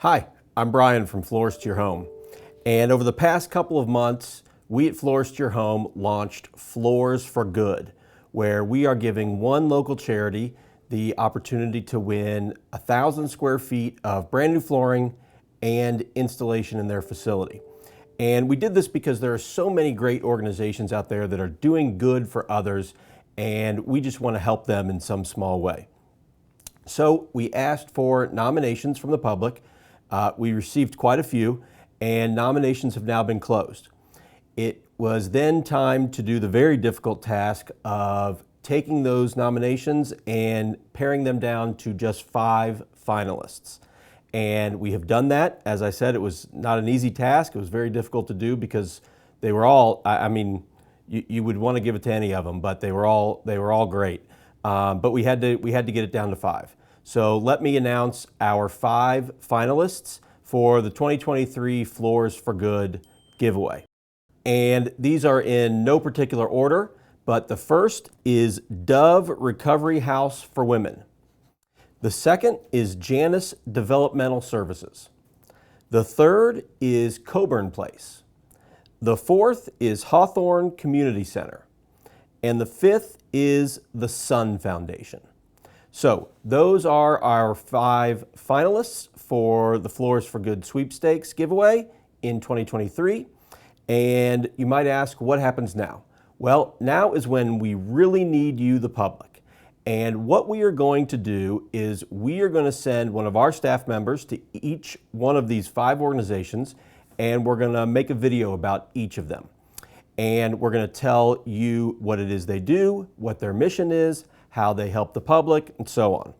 Hi, I'm Brian from Florist to Your Home. And over the past couple of months, we at Florist to Your Home launched Floors for Good, where we are giving one local charity the opportunity to win 1,000 square feet of brand new flooring and installation in their facility. And we did this because there are so many great organizations out there that are doing good for others, and we just want to help them in some small way. So we asked for nominations from the public. We received quite a few, and nominations have now been closed. It was then time to do the very difficult task of taking those nominations and paring them down to just 5 finalists. And we have done that. As I said, it was not an easy task. It was very difficult to do because they were all, you would want to give it to any of them, but they were all great. But we had to get it down to 5. So let me announce our 5 finalists for the 2023 Floors for Good giveaway. And these are in no particular order, but the first is Dove Recovery House for Women. The second is Janus Developmental Services. The third is Coburn Place. The fourth is Hawthorne Community Center. And the fifth is the Sun Foundation. So those are our 5 finalists for the Floors for Good sweepstakes giveaway in 2023. And you might ask, what happens now? Well, now is when we really need you, the public. And what we are going to do is we are going to send one of our staff members to each one of these 5 organizations, and we're going to make a video about each of them. And we're going to tell you what it is they do, what their mission is, how they help the public, and so on.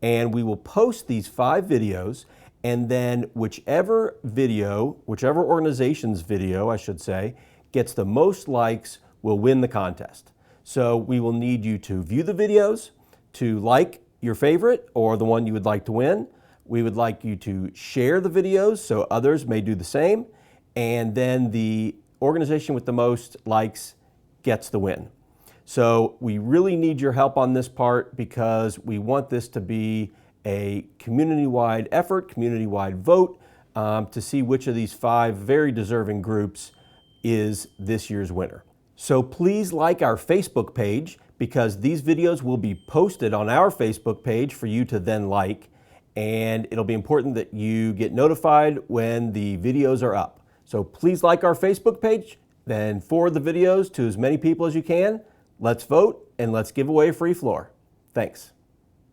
And we will post these 5 videos, and then whichever organization's video, I should say, gets the most likes will win the contest. So we will need you to view the videos, to like your favorite or the one you would like to win. We would like you to share the videos so others may do the same. And then the organization with the most likes gets the win. So we really need your help on this part because we want this to be a community-wide effort, community-wide vote to see which of these 5 very deserving groups is this year's winner. So please like our Facebook page because these videos will be posted on our Facebook page for you to then like, and it'll be important that you get notified when the videos are up. So please like our Facebook page, then forward the videos to as many people as you can. Let's vote and let's give away a free floor. Thanks.